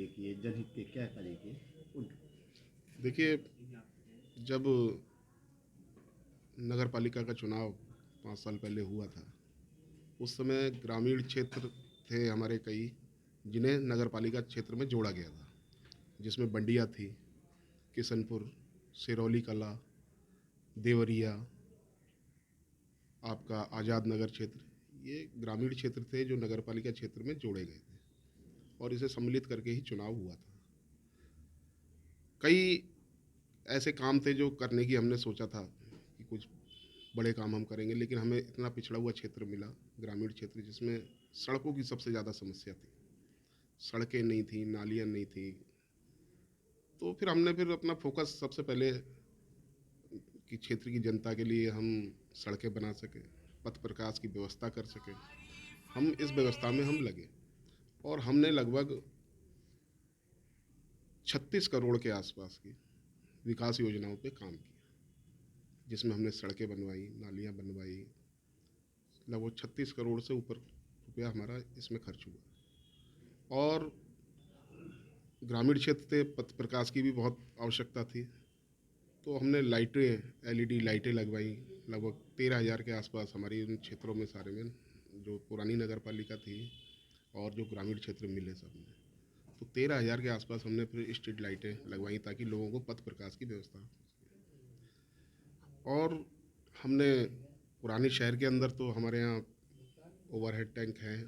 किए, जनहित के क्या कार्य किए? उन देखिए, जब नगर पालिका का चुनाव 5 साल पहले हुआ था, उस समय ग्रामीण क्षेत्र थे हमारे कई, जिन्हें नगर पालिका क्षेत्र में जोड़ा गया था, जिसमें बंडिया थी, किशनपुर, सिरौली कला, देवरिया, आपका आज़ाद नगर क्षेत्र, ये ग्रामीण क्षेत्र थे जो नगर पालिका क्षेत्र में जोड़े गए थे और इसे सम्मिलित करके ही चुनाव हुआ था। कई ऐसे काम थे जो करने की हमने सोचा था कि कुछ बड़े काम हम करेंगे, लेकिन हमें इतना पिछड़ा हुआ क्षेत्र मिला, ग्रामीण क्षेत्र, जिसमें सड़कों की सबसे ज़्यादा समस्या थी। सड़कें नहीं थी, नालियाँ नहीं थी। तो फिर अपना फोकस सबसे पहले कि क्षेत्र की जनता के लिए हम सड़कें बना सकें, पथ प्रकाश की व्यवस्था कर सकें। हम इस व्यवस्था में हम लगे और हमने लगभग 36 करोड़ के आसपास की विकास योजनाओं पे काम किया, जिसमें हमने सड़कें बनवाई, नालियाँ बनवाई। लगभग 36 करोड़ से ऊपर रुपया हमारा इसमें खर्च हुआ। और ग्रामीण क्षेत्र थे, पथ प्रकाश की भी बहुत आवश्यकता थी, तो हमने लाइटें, एलईडी लाइटें लगवाई। लगभग 13,000 के आसपास हमारी उन क्षेत्रों में सारे में, जो पुरानी नगर पालिका थी और जो ग्रामीण क्षेत्र मिले सब में, तो 13,000 के आसपास हमने फिर स्ट्रीट लाइटें लगवाई ताकि लोगों को पथ प्रकाश की व्यवस्था हो। और हमने पुराने शहर के अंदर तो हमारे यहाँ ओवरहेड टैंक हैं,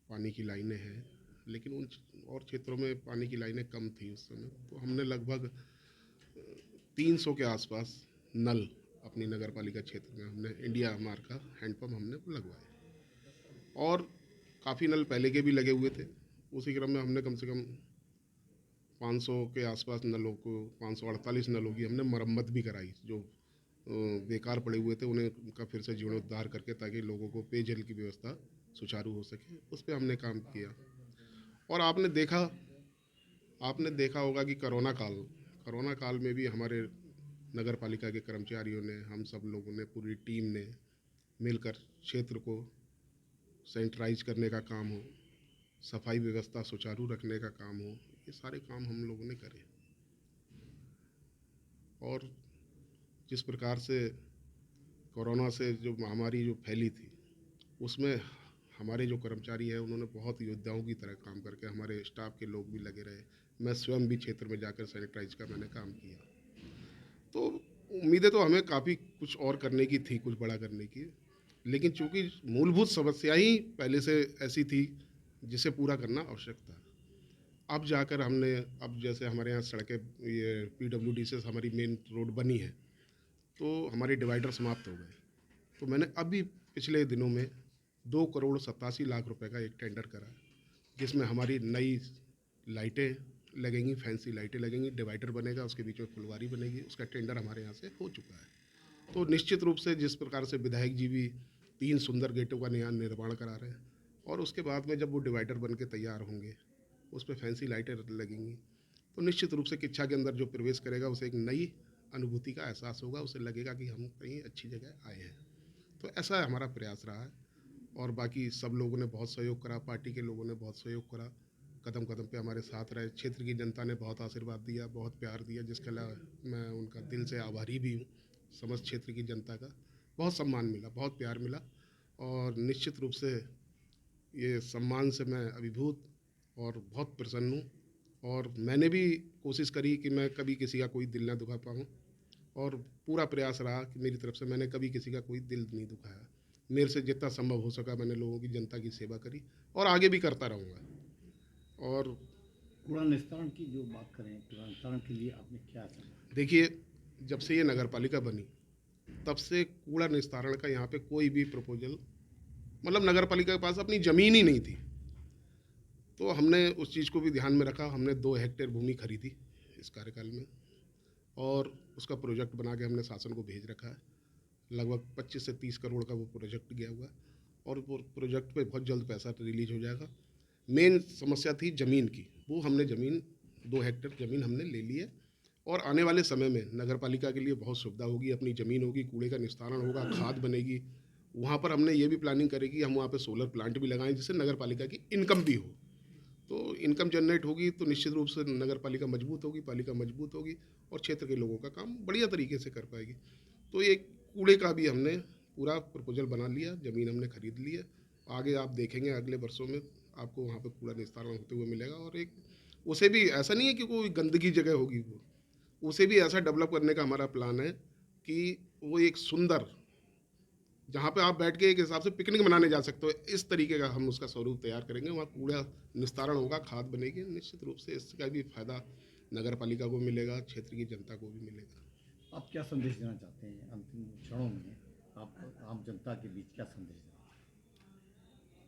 पानी की लाइनें हैं, लेकिन उन और क्षेत्रों में पानी की लाइनें कम थी उस समय, तो हमने लगभग 300 के आसपास नल अपनी नगर पालिका क्षेत्र में हमने इंडिया मार्क का हैंडपम्प हमने लगवाए। और काफ़ी नल पहले के भी लगे हुए थे, उसी क्रम में हमने कम से कम 500 के आसपास नलों को, 548 नलों की हमने मरम्मत भी कराई, जो बेकार पड़े हुए थे उन्हें उनका फिर से जीर्णोद्धार करके, ताकि लोगों को पेयजल की व्यवस्था सुचारू हो सके, उस पर हमने काम किया। और आपने देखा होगा कि कोरोना काल में भी हमारे नगर पालिका के कर्मचारियों ने, हम सब लोगों ने, पूरी टीम ने मिलकर क्षेत्र को सैनिटाइज करने का काम हो, सफाई व्यवस्था सुचारू रखने का काम हो, ये सारे काम हम लोगों ने करे। और जिस प्रकार से कोरोना से जो महामारी जो फैली थी, उसमें हमारे जो कर्मचारी हैं उन्होंने बहुत योद्धाओं की तरह काम करके, हमारे स्टाफ के लोग भी लगे रहे, मैं स्वयं भी क्षेत्र में जाकर सैनिटाइज का मैंने काम किया। तो उम्मीदें तो हमें काफ़ी कुछ और करने की थी, कुछ बड़ा करने की, लेकिन चूंकि मूलभूत समस्या ही पहले से ऐसी थी जिसे पूरा करना आवश्यक था। अब जाकर हमने, अब जैसे हमारे यहाँ सड़कें, ये पीडब्ल्यूडी से हमारी मेन रोड बनी है, तो हमारे डिवाइडर समाप्त हो गए। तो मैंने अभी पिछले दिनों में 2,87 लाख रुपए का एक टेंडर करा, जिसमें हमारी नई लाइटें लगेंगी, फैंसी लाइटें लगेंगी, डिवाइडर बनेगा, उसके बीच में फुलवारी बनेगी, उसका टेंडर हमारे यहाँ से हो चुका है। तो निश्चित रूप से जिस प्रकार से विधायक जी भी 3 सुंदर गेटों का नया निर्माण करा रहे हैं, और उसके बाद में जब वो डिवाइडर बन के तैयार होंगे, उस पर फैंसी लाइटें लगेंगी, तो निश्चित रूप से किच्छा के अंदर जो प्रवेश करेगा उसे एक नई अनुभूति का एहसास होगा, उसे लगेगा कि हम कहीं अच्छी जगह आए हैं। तो ऐसा हमारा प्रयास रहा है। और बाकी सब लोगों ने बहुत सहयोग करा, पार्टी के लोगों ने बहुत सहयोग करा, कदम कदम पे हमारे साथ रहे, क्षेत्र की जनता ने बहुत आशीर्वाद दिया, बहुत प्यार दिया, जिसके लिए मैं उनका दिल से आभारी भी हूँ। समस्त क्षेत्र की जनता का बहुत सम्मान मिला, बहुत प्यार मिला, और निश्चित रूप से ये सम्मान से मैं अभिभूत और बहुत प्रसन्न हूँ। और मैंने भी कोशिश करी कि मैं कभी किसी का कोई दिल ना दुखा पाऊँ, और पूरा प्रयास रहा कि मेरी तरफ से मैंने कभी किसी का कोई दिल नहीं दुखाया। मेरे से जितना संभव हो सका मैंने लोगों की, जनता की सेवा करी और आगे भी करता रहूँगा। और कूड़ा निस्तारण की जो बात करें, कूड़ा निस्तारण के लिए आपने क्या समझा? देखिए, जब से ये नगर पालिका बनी, तब से कूड़ा निस्तारण का यहाँ पे कोई भी प्रपोजल, मतलब नगर पालिका के पास अपनी ज़मीन ही नहीं थी। तो हमने उस चीज़ को भी ध्यान में रखा, हमने 2 हेक्टेयर भूमि खरीदी इस कार्यकाल में, और उसका प्रोजेक्ट बना के हमने शासन को भेज रखा है। लगभग 25 से 30 करोड़ का वो प्रोजेक्ट गया हुआ है, और वो प्रोजेक्ट पे बहुत जल्द पैसा रिलीज हो जाएगा। मेन समस्या थी ज़मीन की, वो हमने ज़मीन, 2 हेक्टेयर ज़मीन हमने ले ली है, और आने वाले समय में नगर पालिका के लिए बहुत सुविधा होगी, अपनी ज़मीन होगी, कूड़े का निस्तारण होगा, खाद बनेगी। वहाँ पर हमने ये भी प्लानिंग करी कि हम वहाँ पे सोलर प्लांट भी लगाएं, जिससे नगर पालिका की इनकम भी हो। तो इनकम जनरेट होगी तो निश्चित रूप से नगर पालिका मजबूत होगी, पालिका मजबूत होगी और क्षेत्र के लोगों का काम बढ़िया तरीके से कर पाएगी। तो ये कूड़े का भी हमने पूरा प्रपोजल बना लिया, ज़मीन हमने खरीद ली है। आगे आप देखेंगे अगले वर्षों में आपको वहाँ पे कूड़ा निस्तारण होते हुए मिलेगा और एक उसे भी ऐसा नहीं है कि कोई गंदगी जगह होगी वो, उसे भी ऐसा डेवलप करने का हमारा प्लान है कि वो एक सुंदर, जहाँ पे आप बैठ के एक हिसाब से पिकनिक मनाने जा सकते हो, इस तरीके का हम उसका स्वरूप तैयार करेंगे। वहाँ कूड़ा निस्तारण होगा, खाद बनेगी, निश्चित रूप से इसका भी फायदा नगर पालिका को मिलेगा, क्षेत्र की जनता को भी मिलेगा। आप क्या संदेश देना चाहते हैं अंतिम क्षणों में? आप आम जनता के बीच क्या संदेश देना?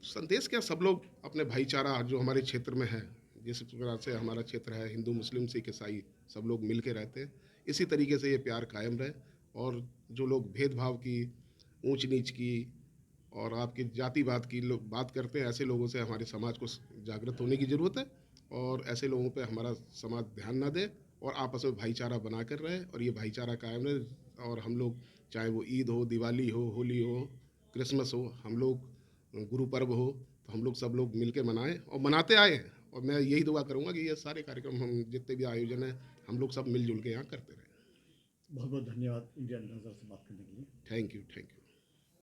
संदेश क्या, सब लोग अपने भाईचारा जो हमारे क्षेत्र में है, जिस प्रकार से हमारा क्षेत्र है, हिंदू मुस्लिम सिख ईसाई सब लोग मिल के रहते हैं, इसी तरीके से ये प्यार कायम रहे। और जो लोग भेदभाव की, ऊंच नीच की और आपकी जातिवाद की लोग बात करते हैं, ऐसे लोगों से हमारे समाज को जागृत होने की ज़रूरत है और ऐसे लोगों पे हमारा समाज ध्यान ना दे और आपस में भाईचारा बना कर रहे और ये भाईचारा कायम रहे। और हम लोग चाहे वो ईद हो, दिवाली हो, होली हो, क्रिसमस हो, हम लोग गुरु पर्व हो, तो हम लोग सब लोग मिल के मनाएँ और मनाते आए हैं। और मैं यही दुआ करूँगा कि ये सारे कार्यक्रम हम जितने भी आयोजन हैं हम लोग सब मिलजुल के यहाँ करते रहें। बहुत बहुत धन्यवाद इंडियन नज़र से बात करने के लिए। Thank you, thank you.